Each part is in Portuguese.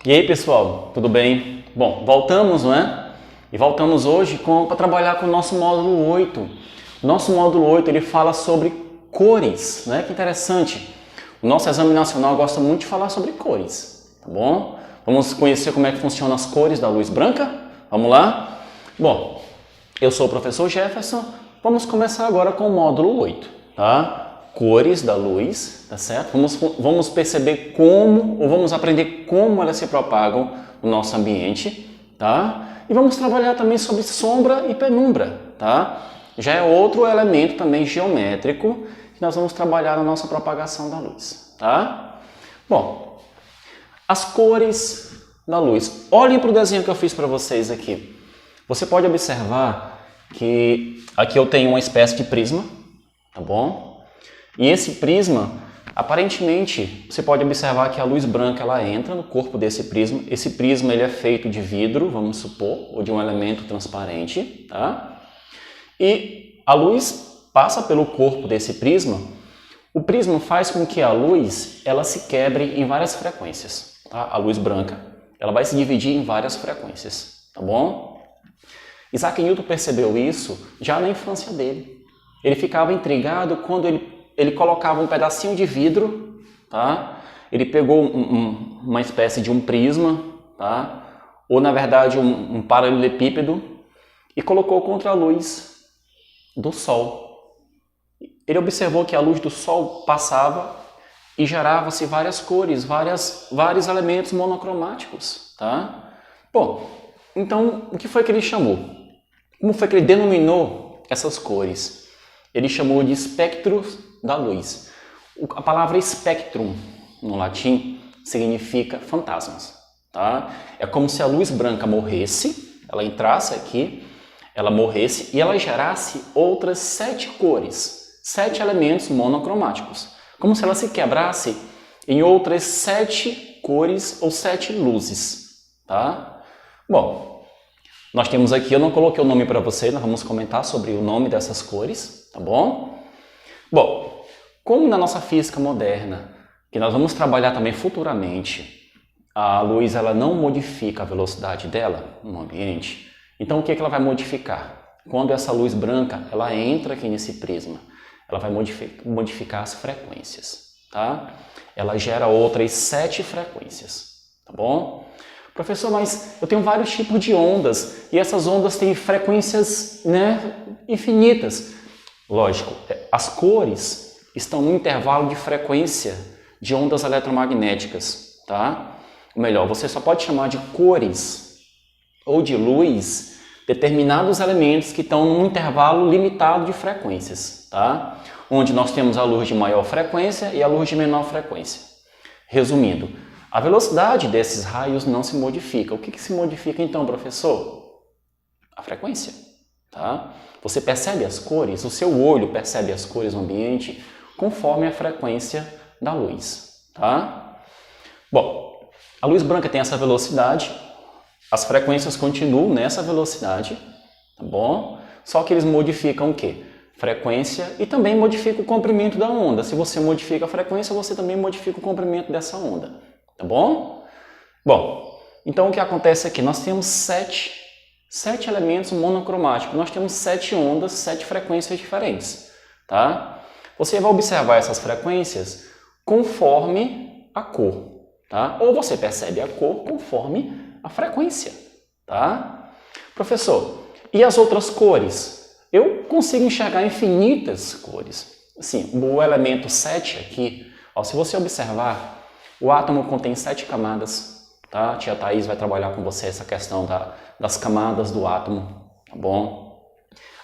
E aí, pessoal, tudo bem? Bom, voltamos, não é? E voltamos hoje para trabalhar com o nosso módulo 8. O nosso módulo 8, ele fala sobre cores, né? Que interessante. O nosso exame nacional gosta muito de falar sobre cores, tá bom? Vamos conhecer como é que funcionam as cores da luz branca? Vamos lá? Bom, eu sou o professor Jefferson. Vamos começar agora com o módulo 8, tá? Cores da luz, tá certo? Vamos perceber como, ou vamos aprender como elas se propagam no nosso ambiente, tá? E vamos trabalhar também sobre sombra e penumbra, tá? Já é outro elemento também geométrico que nós vamos trabalhar na nossa propagação da luz, tá? Bom, as cores da luz. Olhem para o desenho que eu fiz para vocês aqui. Você pode observar que aqui eu tenho uma espécie de prisma, tá bom? E esse prisma, aparentemente, você pode observar que a luz branca ela entra no corpo desse prisma. Esse prisma ele é feito de vidro, vamos supor, ou de um elemento transparente, tá? E a luz passa pelo corpo desse prisma. O prisma faz com que a luz ela se quebre em várias frequências, tá? A luz branca ela vai se dividir em várias frequências, tá bom? Isaac Newton percebeu isso já na infância dele. Ele ficava intrigado quando ele colocava um pedacinho de vidro, tá? Ele pegou uma espécie de um prisma, tá? Ou na verdade um paralelepípedo e colocou contra a luz do sol. Ele observou que a luz do sol passava e gerava-se várias cores, vários elementos monocromáticos, tá? Bom, então o que foi que ele chamou? Como foi que ele denominou essas cores? Ele chamou de espectros da luz. A palavra spectrum, no latim, significa fantasmas, tá? É como se a luz branca morresse, ela entrasse aqui, ela morresse e ela gerasse outras 7 cores, 7 elementos monocromáticos. Como se ela se quebrasse em outras 7 cores ou 7 luzes, tá? Bom, nós temos aqui, eu não coloquei o nome para você, nós vamos comentar sobre o nome dessas cores, tá bom? Bom, como na nossa física moderna, que nós vamos trabalhar também futuramente, a luz ela não modifica a velocidade dela no ambiente, então o que ela vai modificar? Quando essa luz branca ela entra aqui nesse prisma, ela vai modificar as frequências, tá? Ela gera outras 7 frequências, tá bom? Professor, mas eu tenho vários tipos de ondas e essas ondas têm frequências, né, infinitas. Lógico, as cores estão no intervalo de frequência de ondas eletromagnéticas, tá? Ou melhor, você só pode chamar de cores ou de luz determinados elementos que estão num intervalo limitado de frequências, tá? Onde nós temos a luz de maior frequência e a luz de menor frequência. Resumindo, a velocidade desses raios não se modifica. O que se modifica então, professor? A frequência, tá? Você percebe as cores, o seu olho percebe as cores no ambiente conforme a frequência da luz, tá? Bom, a luz branca tem essa velocidade, as frequências continuam nessa velocidade, tá bom? Só que eles modificam o quê? Frequência e também modifica o comprimento da onda. Se você modifica a frequência, você também modifica o comprimento dessa onda. Tá bom? Bom, então o que acontece aqui? Nós temos 7 elementos monocromáticos. Nós temos 7 ondas, 7 frequências diferentes, tá? Você vai observar essas frequências conforme a cor, tá? Ou você percebe a cor conforme a frequência, tá? Professor, e as outras cores? Eu consigo enxergar infinitas cores. Assim, o elemento 7 aqui, ó, se você observar, o átomo contém 7 camadas, tá? A tia Thaís vai trabalhar com você essa questão das camadas do átomo, tá bom?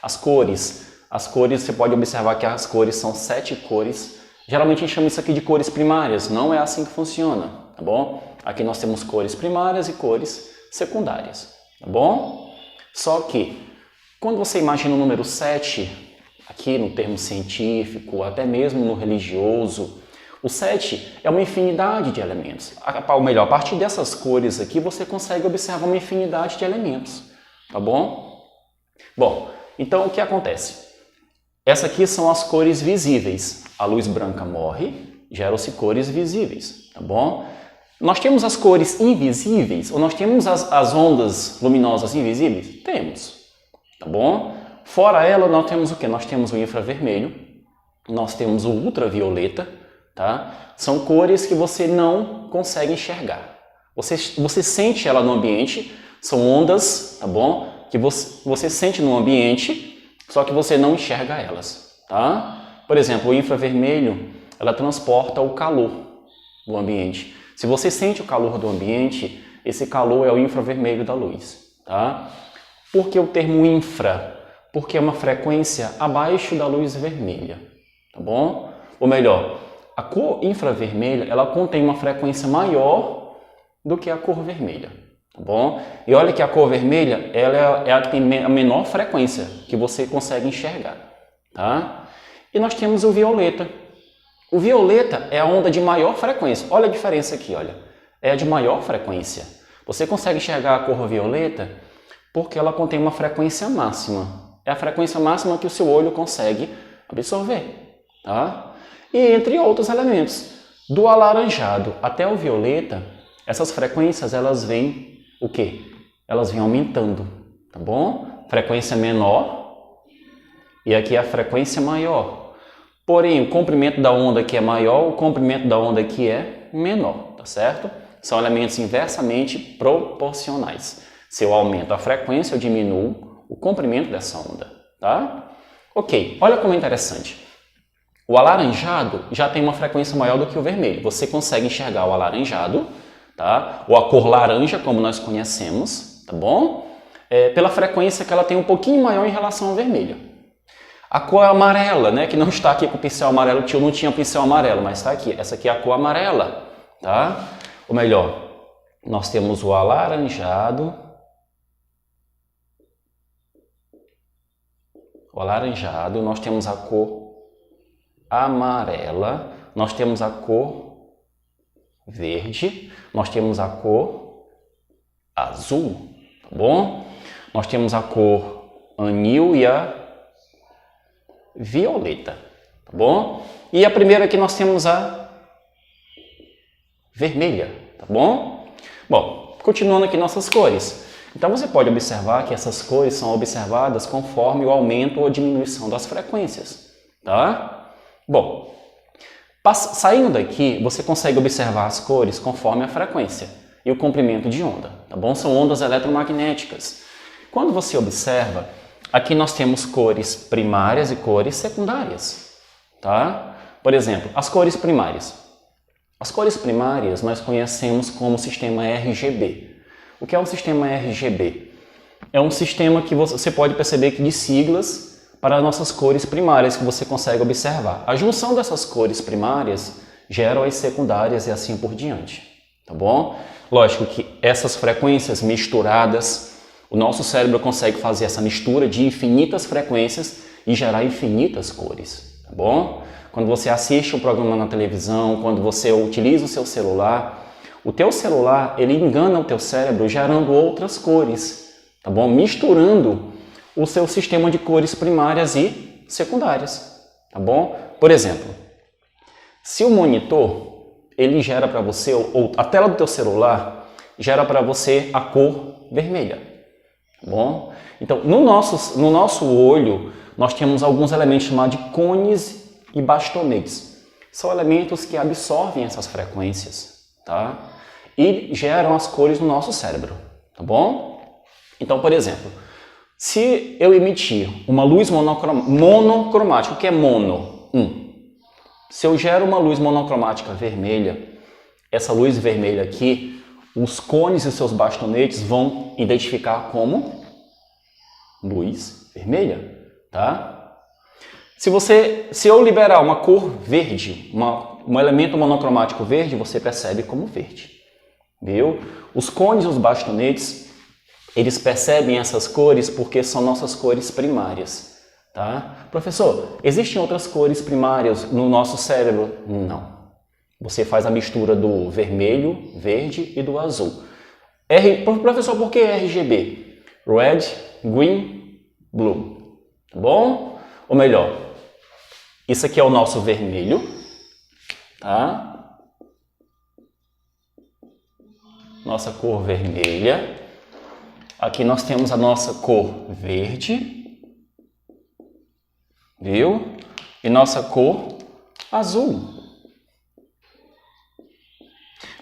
As cores, você pode observar que as cores são 7 cores. Geralmente a gente chama isso aqui de cores primárias, não é assim que funciona, tá bom? Aqui nós temos cores primárias e cores secundárias, tá bom? Só que, quando você imagina o número 7, aqui no termo científico, até mesmo no religioso, o 7 é uma infinidade de elementos. Ou melhor, a partir dessas cores aqui, você consegue observar uma infinidade de elementos, tá bom? Bom, então o que acontece? Essas aqui são as cores visíveis. A luz branca morre, geram-se cores visíveis, tá bom? Nós temos as cores invisíveis ou nós temos as ondas luminosas invisíveis? Temos, tá bom? Fora ela, nós temos o quê? Nós temos o infravermelho, nós temos o ultravioleta, tá? São cores que você não consegue enxergar. Você sente ela no ambiente, são ondas, tá bom? Que você sente no ambiente, só que você não enxerga elas, tá? Por exemplo, o infravermelho, ela transporta o calor do ambiente. Se você sente o calor do ambiente, esse calor é o infravermelho da luz, tá? Por que o termo infra? Porque é uma frequência abaixo da luz vermelha, tá bom? Ou melhor, a cor infravermelha, ela contém uma frequência maior do que a cor vermelha, tá bom? E olha que a cor vermelha, ela é a que tem a menor frequência que você consegue enxergar, tá? E nós temos o violeta. O violeta é a onda de maior frequência. Olha a diferença aqui, olha. É a de maior frequência. Você consegue enxergar a cor violeta porque ela contém uma frequência máxima. É a frequência máxima que o seu olho consegue absorver, tá? E entre outros elementos. Do alaranjado até o violeta, essas frequências, elas vêm o quê? Elas vêm aumentando, tá bom? Frequência menor e aqui a frequência maior. Porém, o comprimento da onda aqui é maior, o comprimento da onda aqui é menor, tá certo? São elementos inversamente proporcionais. Se eu aumento a frequência, eu diminuo o comprimento dessa onda, tá? Ok, olha como é interessante. O alaranjado já tem uma frequência maior do que o vermelho. Você consegue enxergar o alaranjado, tá? Ou a cor laranja, como nós conhecemos, tá bom? Pela frequência que ela tem um pouquinho maior em relação ao vermelho. A cor amarela, né? Que não está aqui com o pincel amarelo, o tio não tinha pincel amarelo, mas está aqui. Essa aqui é a cor amarela, tá? Ou melhor, nós temos o alaranjado. O alaranjado, nós temos a cor amarela, nós temos a cor verde, nós temos a cor azul, tá bom? Nós temos a cor anil e a violeta, tá bom? E a primeira aqui nós temos a vermelha, tá bom? Bom, continuando aqui nossas cores. Então você pode observar que essas cores são observadas conforme o aumento ou diminuição das frequências, tá? Bom, saindo daqui, você consegue observar as cores conforme a frequência e o comprimento de onda, tá bom? São ondas eletromagnéticas. Quando você observa, aqui nós temos cores primárias e cores secundárias, tá? Por exemplo, as cores primárias. As cores primárias nós conhecemos como sistema RGB. O que é um sistema RGB? É um sistema que você pode perceber que de siglas para as nossas cores primárias que você consegue observar. A junção dessas cores primárias geram as secundárias e assim por diante, tá bom? Lógico que essas frequências misturadas, o nosso cérebro consegue fazer essa mistura de infinitas frequências e gerar infinitas cores, tá bom? Quando você assiste um programa na televisão, quando você utiliza o seu celular, o teu celular, ele engana o teu cérebro gerando outras cores, tá bom? Misturando o seu sistema de cores primárias e secundárias, tá bom? Por exemplo, se o monitor, ele gera para você, ou a tela do teu celular, gera para você a cor vermelha, tá bom? Então, no nosso olho, nós temos alguns elementos chamados de cones e bastonetes. São elementos que absorvem essas frequências, tá? E geram as cores no nosso cérebro, tá bom? Então, por exemplo, se eu emitir uma luz monocromática, o que é mono? Se eu gero uma luz monocromática vermelha, essa luz vermelha aqui, os cones e seus bastonetes vão identificar como luz vermelha, tá? Se eu liberar uma cor verde, um elemento monocromático verde, você percebe como verde, viu? Os cones e os bastonetes, eles percebem essas cores porque são nossas cores primárias, tá? Professor, existem outras cores primárias no nosso cérebro? Não. Você faz a mistura do vermelho, verde e do azul. Professor, por que RGB? Red, Green, Blue. Tá bom? Ou melhor, isso aqui é o nosso vermelho, tá? nossa cor vermelha. Aqui nós temos a nossa cor verde, viu? E nossa cor azul.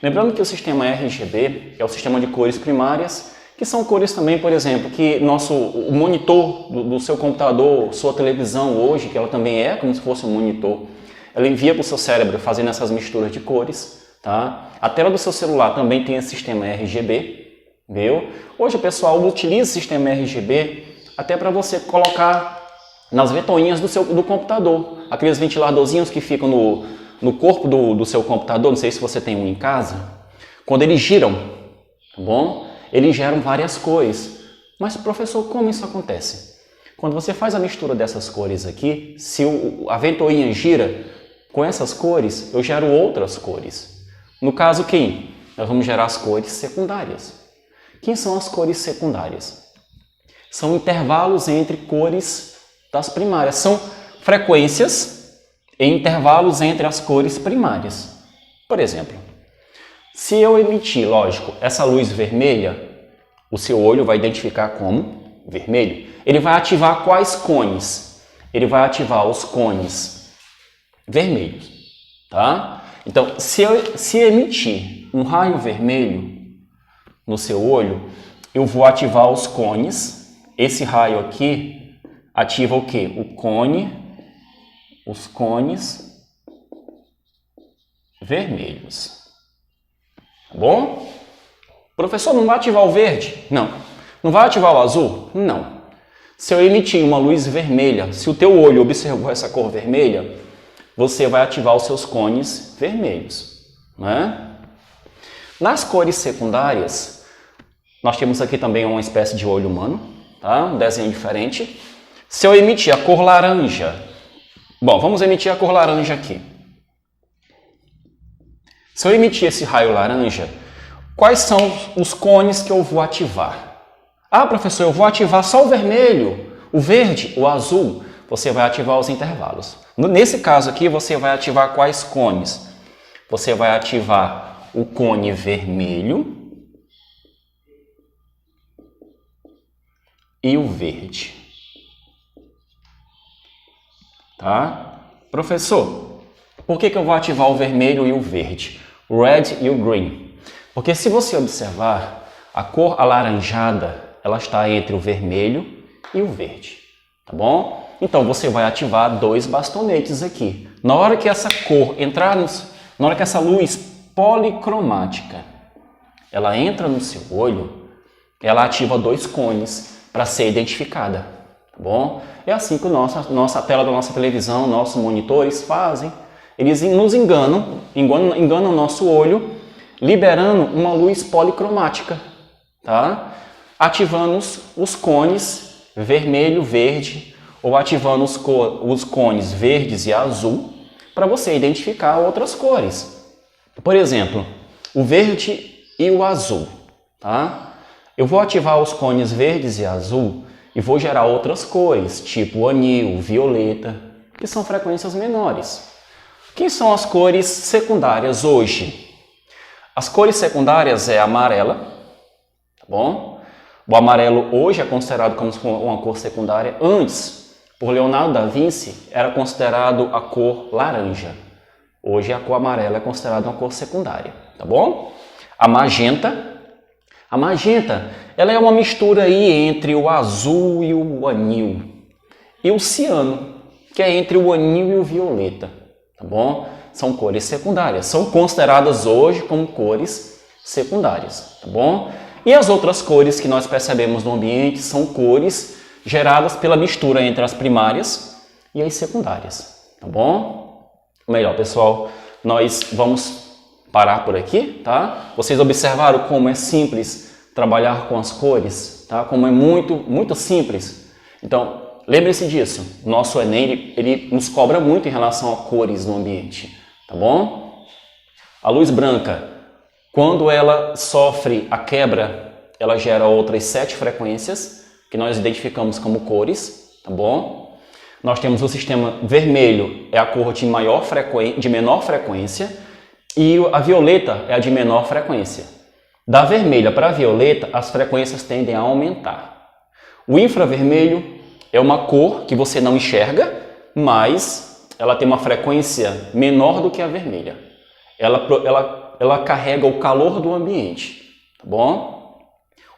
Lembrando que o sistema RGB é o sistema de cores primárias, que são cores também, por exemplo, que o monitor do seu computador, sua televisão hoje, que ela também é como se fosse um monitor, ela envia para o seu cérebro fazendo essas misturas de cores, tá? A tela do seu celular também tem esse sistema RGB, viu? Hoje o pessoal utiliza o sistema RGB até para você colocar nas ventoinhas do computador, aqueles ventiladorzinhos que ficam no corpo do seu computador, não sei se você tem um em casa, quando eles giram, tá bom? Eles geram várias cores. Mas, professor, como isso acontece? Quando você faz a mistura dessas cores aqui, se a ventoinha gira com essas cores, eu gero outras cores. No caso, quem? Nós vamos gerar as cores secundárias. Quem são as cores secundárias? São intervalos entre cores das primárias. São frequências em intervalos entre as cores primárias. Por exemplo, se eu emitir, lógico, essa luz vermelha, o seu olho vai identificar como vermelho. Ele vai ativar quais cones? Ele vai ativar os cones vermelhos, tá? Então, se emitir um raio vermelho no seu olho, eu vou ativar os cones. Esse raio aqui ativa o quê? Os cones vermelhos. Tá bom? Professor, não vai ativar o verde? Não. Não vai ativar o azul? Não. Se eu emitir uma luz vermelha, se o teu olho observou essa cor vermelha, você vai ativar os seus cones vermelhos, né? Nas cores secundárias, nós temos aqui também uma espécie de olho humano, tá? Um desenho diferente. Se eu emitir a cor laranja, bom, vamos emitir a cor laranja aqui. Se eu emitir esse raio laranja, quais são os cones que eu vou ativar? Ah, professor, eu vou ativar só o vermelho, o verde, o azul. Você vai ativar os intervalos. Nesse caso aqui, você vai ativar quais cones? Você vai ativar o cone vermelho e o verde. Tá? Professor, por que eu vou ativar o vermelho e o verde? O red e o green. Porque se você observar, a cor alaranjada, ela está entre o vermelho e o verde. Tá bom? Então você vai ativar dois bastonetes aqui. Na hora que essa cor entrar, na hora que essa luz policromática, ela entra no seu olho, ela ativa dois cones para ser identificada. Tá bom? É assim que a tela da nossa televisão, nossos monitores fazem. Eles nos enganam o nosso olho, liberando uma luz policromática, tá? Ativando os cones vermelho, verde, ou ativando os cones verdes e azul, para você identificar outras cores. Por exemplo, o verde e o azul, tá? Eu vou ativar os cones verdes e azul e vou gerar outras cores, tipo anil, violeta, que são frequências menores. Quem são as cores secundárias hoje? As cores secundárias é a amarela, tá bom? O amarelo hoje é considerado como uma cor secundária. Antes, por Leonardo da Vinci, era considerado a cor laranja. Hoje a cor amarela é considerada uma cor secundária, tá bom? A magenta, ela é uma mistura aí entre o azul e o anil. E o ciano, que é entre o anil e o violeta, tá bom? São cores secundárias, são consideradas hoje como cores secundárias, tá bom? E as outras cores que nós percebemos no ambiente são cores geradas pela mistura entre as primárias e as secundárias, tá bom? Melhor, pessoal, nós vamos parar por aqui, tá? Vocês observaram como é simples trabalhar com as cores, tá? Como é muito simples. Então, lembre-se disso. Nosso Enem, ele nos cobra muito em relação a cores no ambiente, tá bom? A luz branca, quando ela sofre a quebra, ela gera outras 7 frequências que nós identificamos como cores, tá bom? Nós temos o sistema vermelho, é a cor de menor frequência, e a violeta é a de menor frequência. Da vermelha para a violeta, as frequências tendem a aumentar. O infravermelho é uma cor que você não enxerga, mas ela tem uma frequência menor do que a vermelha. Ela carrega o calor do ambiente, tá bom?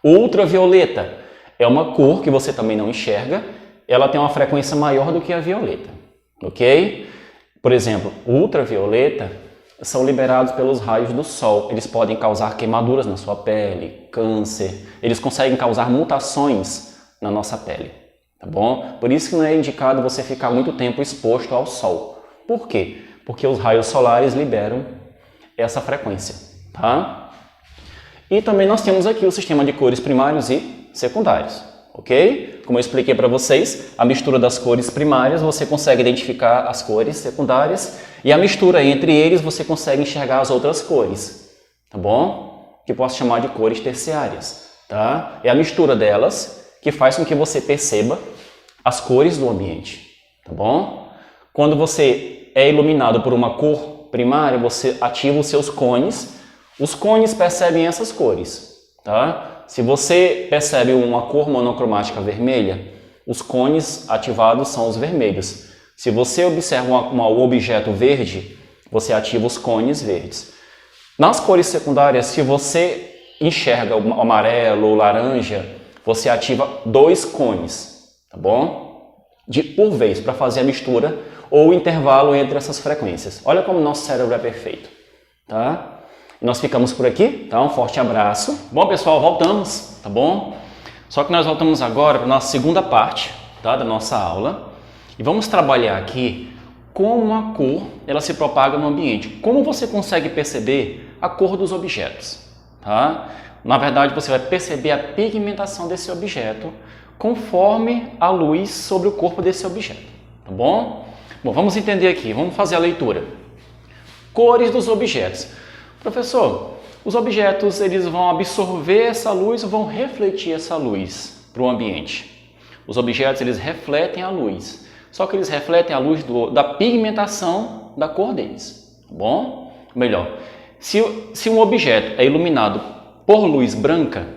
O ultravioleta é uma cor que você também não enxerga, ela tem uma frequência maior do que a violeta, ok? Por exemplo, o ultravioleta são liberados pelos raios do sol. Eles podem causar queimaduras na sua pele, câncer, eles conseguem causar mutações na nossa pele, tá bom? Por isso que não é indicado você ficar muito tempo exposto ao sol. Por quê? Porque os raios solares liberam essa frequência, tá? E também nós temos aqui o sistema de cores primários e secundários, ok? Como eu expliquei para vocês, a mistura das cores primárias você consegue identificar as cores secundárias e a mistura entre eles você consegue enxergar as outras cores, tá bom? Que posso chamar de cores terciárias, tá? É a mistura delas que faz com que você perceba as cores do ambiente, tá bom? Quando você é iluminado por uma cor primária, você ativa os seus cones. Os cones percebem essas cores, tá? Se você percebe uma cor monocromática vermelha, os cones ativados são os vermelhos. Se você observa um objeto verde, você ativa os cones verdes. Nas cores secundárias, se você enxerga o amarelo ou laranja, você ativa 2 cones, tá bom? Por vez, para fazer a mistura ou o intervalo entre essas frequências. Olha como o nosso cérebro é perfeito, tá? Nós ficamos por aqui, tá? Um forte abraço. Bom, pessoal, voltamos, tá bom? Só que nós voltamos agora para a nossa segunda parte, tá? Da nossa aula. E vamos trabalhar aqui como a cor ela se propaga no ambiente. Como você consegue perceber a cor dos objetos, tá? Na verdade, você vai perceber a pigmentação desse objeto conforme a luz sobre o corpo desse objeto, tá bom? Bom, vamos entender aqui, vamos fazer a leitura. Cores dos objetos. Professor, os objetos eles vão absorver essa luz ou vão refletir essa luz para o ambiente? Os objetos eles refletem a luz, só que eles refletem a luz da pigmentação da cor deles, tá bom? Melhor, se um objeto é iluminado por luz branca,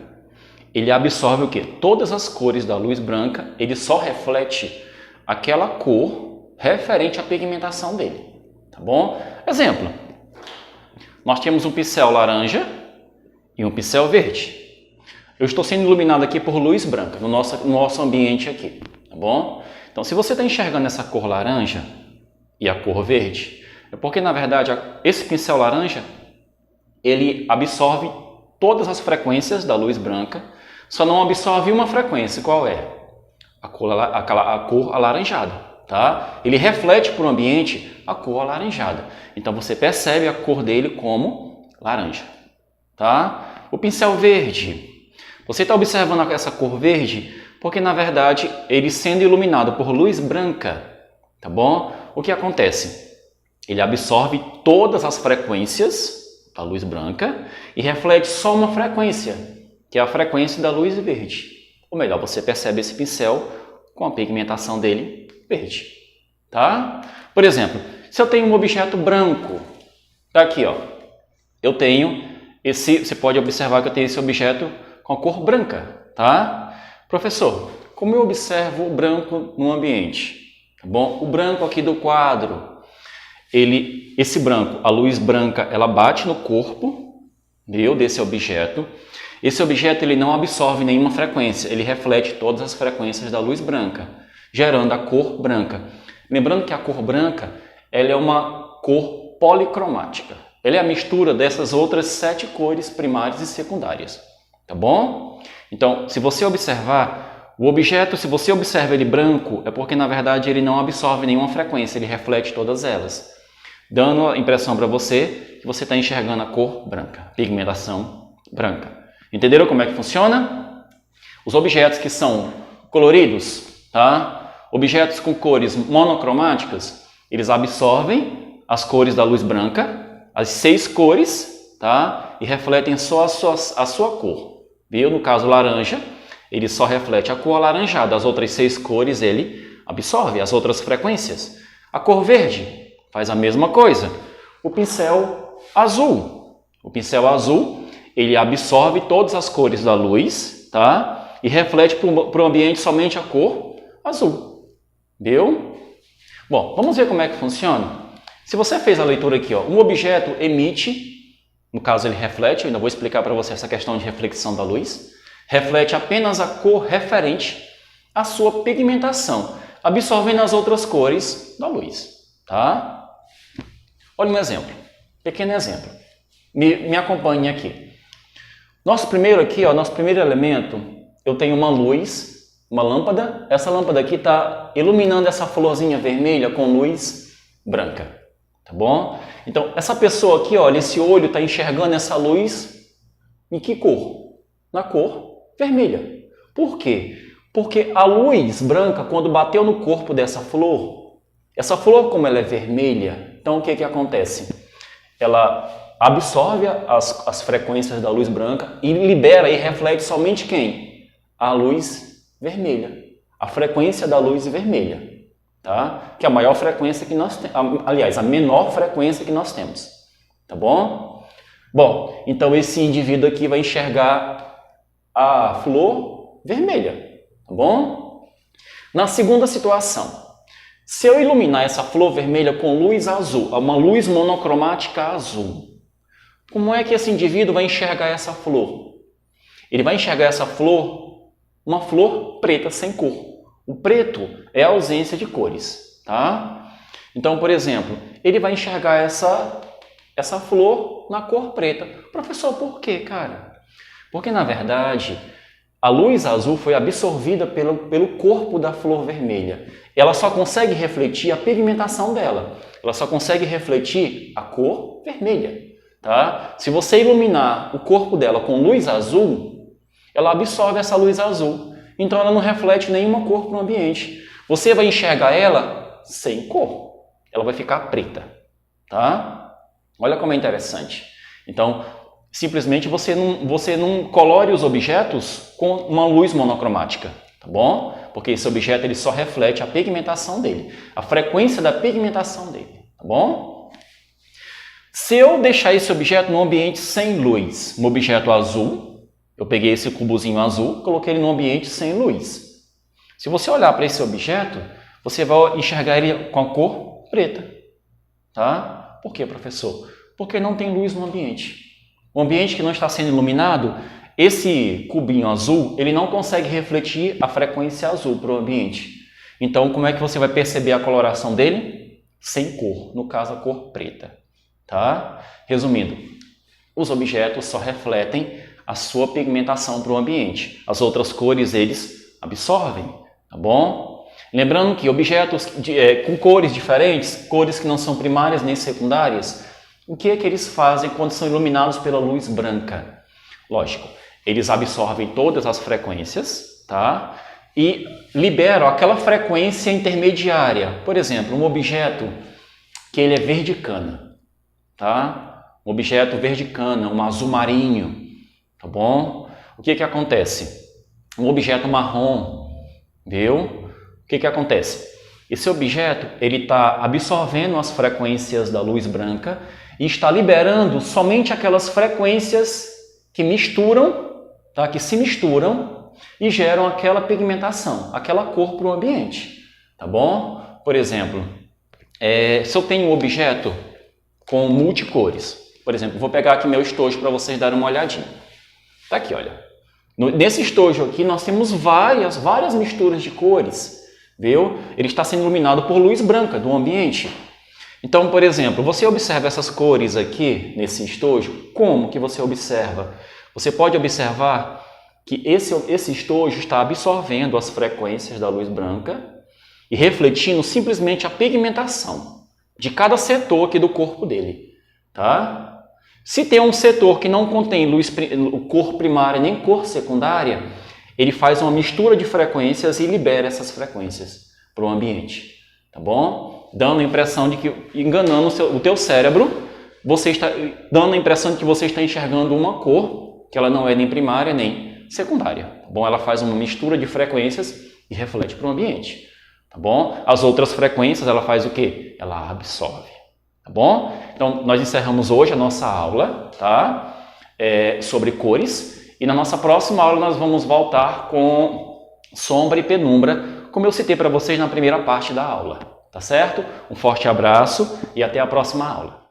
ele absorve o quê? Todas as cores da luz branca, ele só reflete aquela cor referente à pigmentação dele, tá bom? Exemplo, nós temos um pincel laranja e um pincel verde. Eu estou sendo iluminado aqui por luz branca no nosso ambiente aqui, tá bom? Então, se você está enxergando essa cor laranja e a cor verde, é porque, na verdade, esse pincel laranja, ele absorve todas as frequências da luz branca, só não absorve uma frequência. Qual é? A cor alaranjada, tá? Ele reflete para o ambiente a cor alaranjada. Então, você percebe a cor dele como laranja, tá? O pincel verde. Você está observando essa cor verde porque, na verdade, ele sendo iluminado por luz branca, tá bom? O que acontece? Ele absorve todas as frequências da luz branca e reflete só uma frequência, que é a frequência da luz verde. Ou melhor, você percebe esse pincel com a pigmentação dele verde, tá? Por exemplo, se eu tenho um objeto branco, tá aqui, ó. Eu tenho você pode observar que eu tenho esse objeto com a cor branca, tá? Professor, como eu observo o branco no ambiente? Tá bom? O branco aqui do quadro, esse branco, a luz branca, ela bate no corpo desse objeto. Esse objeto ele não absorve nenhuma frequência, ele reflete todas as frequências da luz branca, gerando a cor branca. Lembrando que a cor branca ela é uma cor policromática. Ela é a mistura dessas outras 7 cores primárias e secundárias, tá bom? Então, se você observar o objeto, se você observa ele branco, é porque na verdade ele não absorve nenhuma frequência, ele reflete todas elas, dando a impressão para você que você está enxergando a cor branca, pigmentação branca. Entenderam como é que funciona? Os objetos que são coloridos, tá? Objetos com cores monocromáticas, eles absorvem as cores da luz branca, as 6 cores, tá? E refletem só a sua cor. Viu? No caso laranja, ele só reflete a cor alaranjada, as outras 6 cores ele absorve, as outras frequências. A cor verde faz a mesma coisa. O pincel azul, ele absorve todas as cores da luz, tá? E reflete para o ambiente somente a cor azul. Viu? Bom, vamos ver como é que funciona? Se você fez a leitura aqui, ó, um objeto emite, no caso ele reflete, eu ainda vou explicar para você essa questão de reflexão da luz, reflete apenas a cor referente à sua pigmentação, absorvendo as outras cores da luz, tá? Olha um exemplo, pequeno exemplo. Me acompanhe aqui. Nosso primeiro aqui, ó, nosso primeiro elemento, eu tenho uma luz, uma lâmpada. Essa lâmpada aqui está iluminando essa florzinha vermelha com luz branca, tá bom? Então, essa pessoa aqui, olha, esse olho está enxergando essa luz em que cor? Na cor vermelha. Por quê? Porque a luz branca, quando bateu no corpo dessa flor, essa flor, como ela é vermelha, então o que que acontece? Ela absorve as frequências da luz branca e libera e reflete somente quem? A luz vermelha. A frequência da luz vermelha, tá? Que é a maior frequência que nós temos, aliás, a menor frequência que nós temos, tá bom? Bom, então esse indivíduo aqui vai enxergar a flor vermelha, tá bom? Na segunda situação, se eu iluminar essa flor vermelha com luz azul, uma luz monocromática azul, como é que esse indivíduo vai enxergar essa flor? Ele vai enxergar essa flor, uma flor preta sem cor. O preto é a ausência de cores, tá? Então, por exemplo, ele vai enxergar essa flor na cor preta. Professor, por quê, cara? Porque, na verdade, a luz azul foi absorvida pelo corpo da flor vermelha. Ela só consegue refletir a pigmentação dela. Ela só consegue refletir a cor vermelha, tá? Se você iluminar o corpo dela com luz azul, ela absorve essa luz azul. Então, ela não reflete nenhuma cor para o ambiente. Você vai enxergar ela sem cor. Ela vai ficar preta, tá? Olha como é interessante. Então, simplesmente você não colore os objetos com uma luz monocromática, tá bom? Porque esse objeto ele só reflete a pigmentação dele, a frequência da pigmentação dele, tá bom? Se eu deixar esse objeto num ambiente sem luz, um objeto azul, eu peguei esse cubozinho azul, coloquei ele num ambiente sem luz. Se você olhar para esse objeto, você vai enxergar ele com a cor preta, tá? Por quê, professor? Porque não tem luz no ambiente. O ambiente que não está sendo iluminado, esse cubinho azul, ele não consegue refletir a frequência azul para o ambiente. Então, como é que você vai perceber a coloração dele? Sem cor, no caso a cor preta, tá? Resumindo, os objetos só refletem a sua pigmentação para o ambiente. As outras cores eles absorvem, tá bom? Lembrando que objetos com cores diferentes, cores que não são primárias nem secundárias, o que é que eles fazem quando são iluminados pela luz branca? Lógico, eles absorvem todas as frequências, tá? E liberam aquela frequência intermediária. Por exemplo, um objeto que ele é verde cana, tá? Um objeto verde cana, um azul marinho, tá bom? O que que acontece? Um objeto marrom, viu? O que que acontece? Esse objeto ele está absorvendo as frequências da luz branca e está liberando somente aquelas frequências que misturam, tá? Que se misturam e geram aquela pigmentação, aquela cor para o ambiente, tá bom? Por exemplo, se eu tenho um objeto com multicores, por exemplo, vou pegar aqui meu estojo para vocês darem uma olhadinha. Tá aqui, olha. Nesse estojo aqui nós temos várias misturas de cores, viu? Ele está sendo iluminado por luz branca do ambiente. Então, por exemplo, você observa essas cores aqui nesse estojo. Como que você observa? Você pode observar que esse estojo está absorvendo as frequências da luz branca e refletindo simplesmente a pigmentação de cada setor aqui do corpo dele, tá? Se tem um setor que não contém cor primária nem cor secundária, ele faz uma mistura de frequências e libera essas frequências para o ambiente, tá bom? Dando a impressão de que, enganando o teu cérebro, você está dando a impressão de que você está enxergando uma cor que ela não é nem primária nem secundária, tá bom? Ela faz uma mistura de frequências e reflete para o ambiente, tá bom? As outras frequências ela faz o quê? Ela absorve, tá bom? Então, nós encerramos hoje a nossa aula, tá? sobre cores. E na nossa próxima aula nós vamos voltar com sombra e penumbra, como eu citei para vocês na primeira parte da aula. Tá certo? Um forte abraço e até a próxima aula.